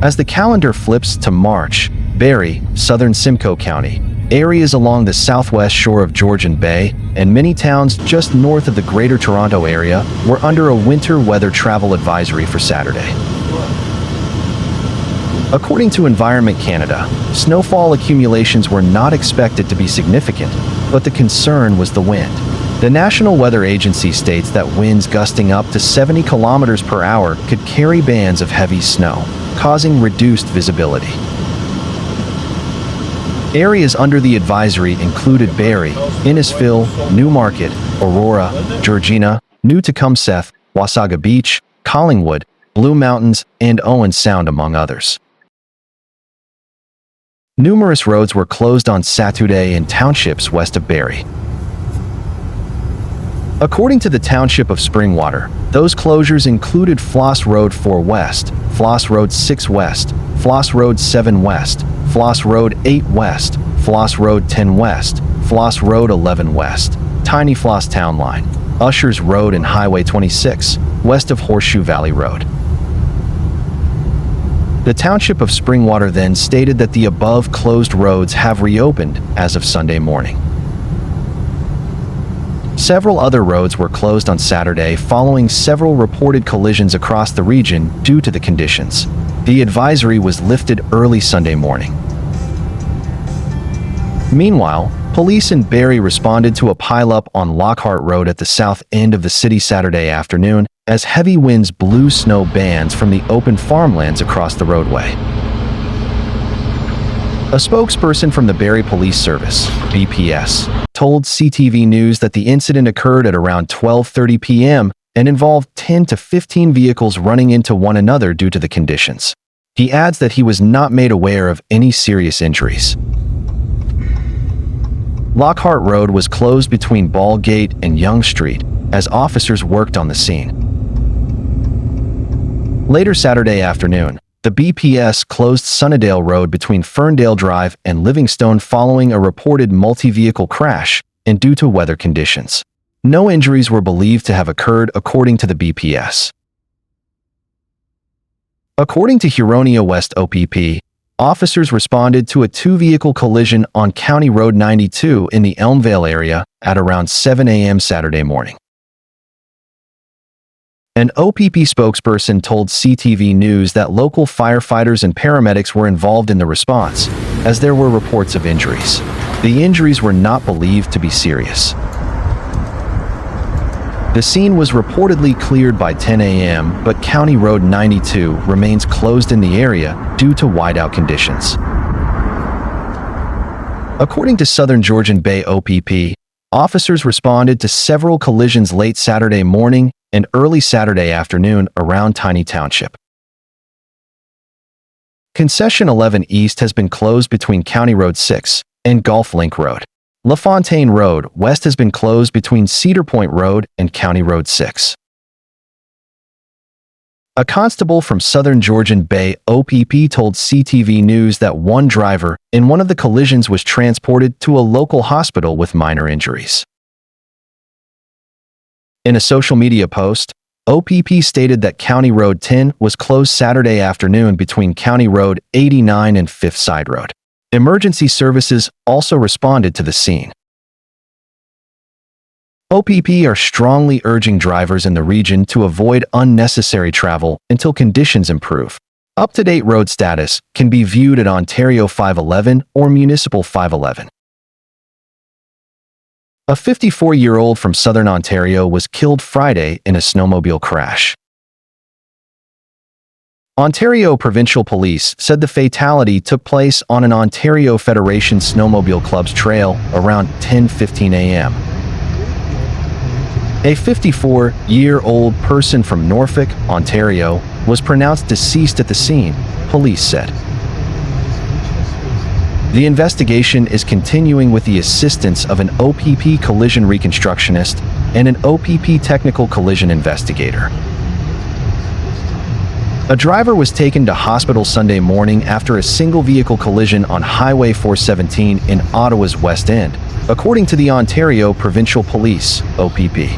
As the calendar flips to March, Barrie, southern Simcoe County, areas along the southwest shore of Georgian Bay, and many towns just north of the Greater Toronto area were under a winter weather travel advisory for Saturday. According to Environment Canada, snowfall accumulations were not expected to be significant, but the concern was the wind. The National Weather Agency states that winds gusting up to 70 kilometers per hour could carry bands of heavy snow, causing reduced visibility. Areas under the advisory included Barrie, Innisfil, Newmarket, Aurora, Georgina, New Tecumseth, Wasaga Beach, Collingwood, Blue Mountains and Owen Sound, among others. Numerous roads were closed on Saturday in townships west of Barrie. According to the township of Springwater, those closures included Floss Road 4 West, Floss Road 6 West, Floss Road 7 West, Floss Road 8 West, Floss Road 10 West, Floss Road 11 West, Tiny Floss Town Line, Ushers Road and Highway 26, west of Horseshoe Valley Road. The township of Springwater then stated that the above closed roads have reopened as of Sunday morning. Several other roads were closed on Saturday following several reported collisions across the region due to the conditions. The advisory was lifted early Sunday morning. Meanwhile, police in Barrie responded to a pileup on Lockhart Road at the south end of the city Saturday afternoon as heavy winds blew snow bands from the open farmlands across the roadway. A spokesperson from the Barrie Police Service, BPS, told CTV News that the incident occurred at around 12:30 p.m. and involved 10 to 15 vehicles running into one another due to the conditions. He adds that he was not made aware of any serious injuries. Lockhart Road was closed between Ball Gate and Yonge Street as officers worked on the scene. Later Saturday afternoon, the BPS closed Sunnydale Road between Ferndale Drive and Livingstone following a reported multi-vehicle crash and due to weather conditions. No injuries were believed to have occurred according to the BPS. According to Huron West OPP, officers responded to a two-vehicle collision on County Road 92 in the Elmvale area at around 7 a.m. Saturday morning. An OPP spokesperson told CTV News that local firefighters and paramedics were involved in the response, as there were reports of injuries. The injuries were not believed to be serious. The scene was reportedly cleared by 10 a.m., but County Road 92 remains closed in the area due to whiteout conditions. According to Southern Georgian Bay OPP, officers responded to several collisions late Saturday morning and early Saturday afternoon around Tiny Township. Concession 11 East has been closed between County Road 6 and Gulf Link Road. LaFontaine Road West has been closed between Cedar Point Road and County Road 6. A constable from Southern Georgian Bay OPP told CTV News that one driver in one of the collisions was transported to a local hospital with minor injuries. In a social media post, OPP stated that County Road 10 was closed Saturday afternoon between County Road 89 and Fifth Side Road. Emergency services also responded to the scene. OPP are strongly urging drivers in the region to avoid unnecessary travel until conditions improve. Up-to-date road status can be viewed at Ontario 511 or Municipal 511. A 54-year-old from southern Ontario was killed Friday in a snowmobile crash. Ontario Provincial Police said the fatality took place on an Ontario Federation Snowmobile Club's trail around 10:15 a.m. A 54-year-old person from Norfolk, Ontario, was pronounced deceased at the scene, police said. The investigation is continuing with the assistance of an OPP collision reconstructionist and an OPP technical collision investigator. A driver was taken to hospital Sunday morning after a single-vehicle collision on Highway 417 in Ottawa's West End, according to the Ontario Provincial Police, OPP.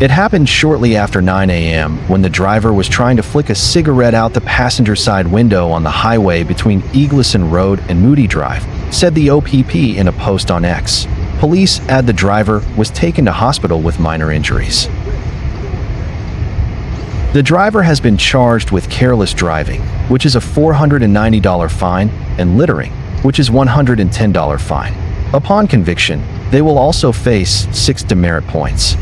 It happened shortly after 9 a.m. when the driver was trying to flick a cigarette out the passenger side window on the highway between Eagleson Road and Moody Drive, said the OPP in a post on X. Police add the driver was taken to hospital with minor injuries. The driver has been charged with careless driving, which is a $490 fine, and littering, which is $110 fine. Upon conviction, they will also face 6 demerit points.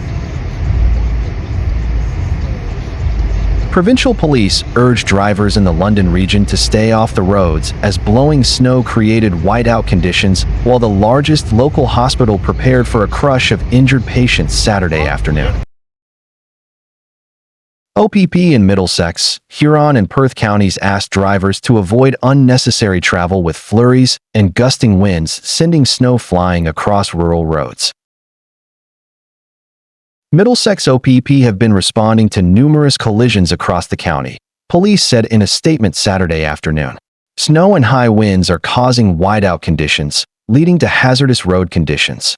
Provincial police urged drivers in the London region to stay off the roads as blowing snow created whiteout conditions, while the largest local hospital prepared for a crush of injured patients Saturday afternoon. OPP in Middlesex, Huron and Perth counties asked drivers to avoid unnecessary travel with flurries and gusting winds sending snow flying across rural roads. Middlesex OPP have been responding to numerous collisions across the county, police said in a statement Saturday afternoon. Snow and high winds are causing whiteout conditions, leading to hazardous road conditions.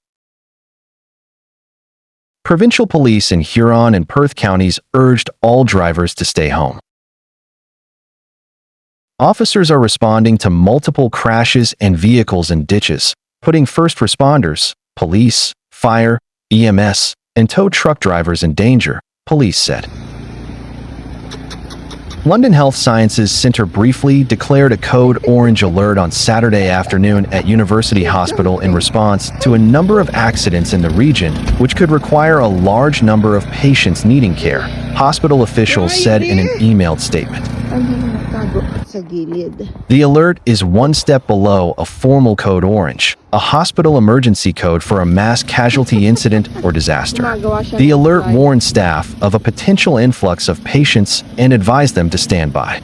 Provincial police in Huron and Perth counties urged all drivers to stay home. Officers are responding to multiple crashes and vehicles in ditches, putting first responders, police, fire, EMS, and tow truck drivers in danger, police said. London Health Sciences Centre briefly declared a code orange alert on Saturday afternoon at University Hospital in response to a number of accidents in the region, which could require a large number of patients needing care, hospital officials said in an emailed statement. The alert is one step below a formal code orange, a hospital emergency code for a mass casualty incident or disaster. The alert warns staff of a potential influx of patients and advised them to stand by.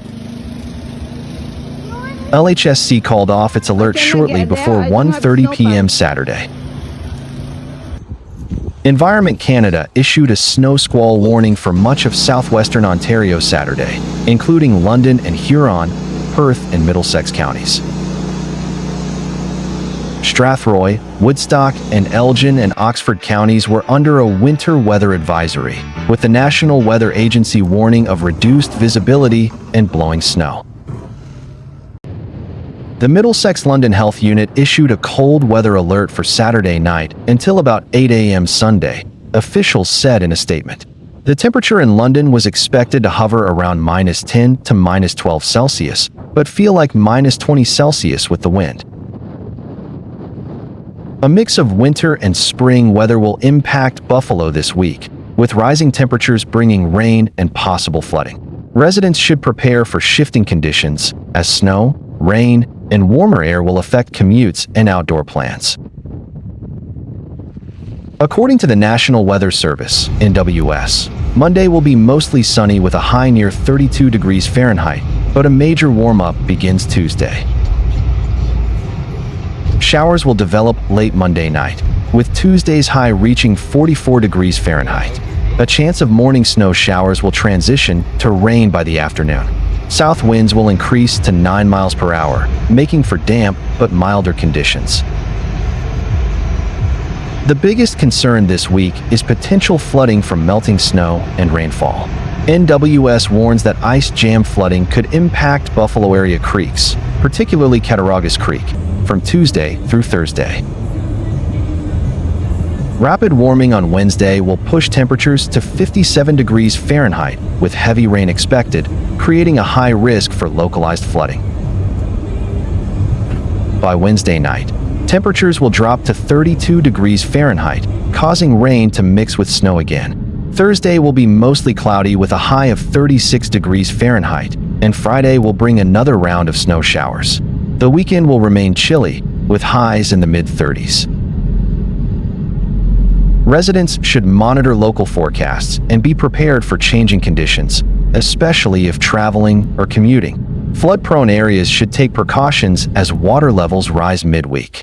LHSC called off its alert shortly before 1:30 p.m. Saturday. Environment Canada issued a snow squall warning for much of southwestern Ontario Saturday, including London and Huron, Perth and Middlesex counties. Strathroy, Woodstock, and Elgin and Oxford counties were under a winter weather advisory, with the National Weather Agency warning of reduced visibility and blowing snow. The Middlesex London Health Unit issued a cold weather alert for Saturday night until about 8 a.m. Sunday, officials said in a statement. The temperature in London was expected to hover around -10 to -12 Celsius, but feel like -20 Celsius with the wind. A mix of winter and spring weather will impact Buffalo this week, with rising temperatures bringing rain and possible flooding. Residents should prepare for shifting conditions, as snow, rain, and warmer air will affect commutes and outdoor plans. According to the National Weather Service, NWS, Monday will be mostly sunny with a high near 32 degrees Fahrenheit, but a major warm-up begins Tuesday. Showers will develop late Monday night, with Tuesday's high reaching 44 degrees Fahrenheit. A chance of morning snow showers will transition to rain by the afternoon. South winds will increase to 9 miles per hour, making for damp but milder conditions. The biggest concern this week is potential flooding from melting snow and rainfall. NWS warns that ice jam flooding could impact Buffalo area creeks, particularly Cattaraugus Creek, from Tuesday through Thursday. Rapid warming on Wednesday will push temperatures to 57 degrees Fahrenheit with heavy rain expected, creating a high risk for localized flooding. By Wednesday night, temperatures will drop to 32 degrees Fahrenheit, causing rain to mix with snow again. Thursday will be mostly cloudy with a high of 36 degrees Fahrenheit, and Friday will bring another round of snow showers. The weekend will remain chilly, with highs in the mid-30s. Residents should monitor local forecasts and be prepared for changing conditions, especially if traveling or commuting. Flood-prone areas should take precautions as water levels rise midweek.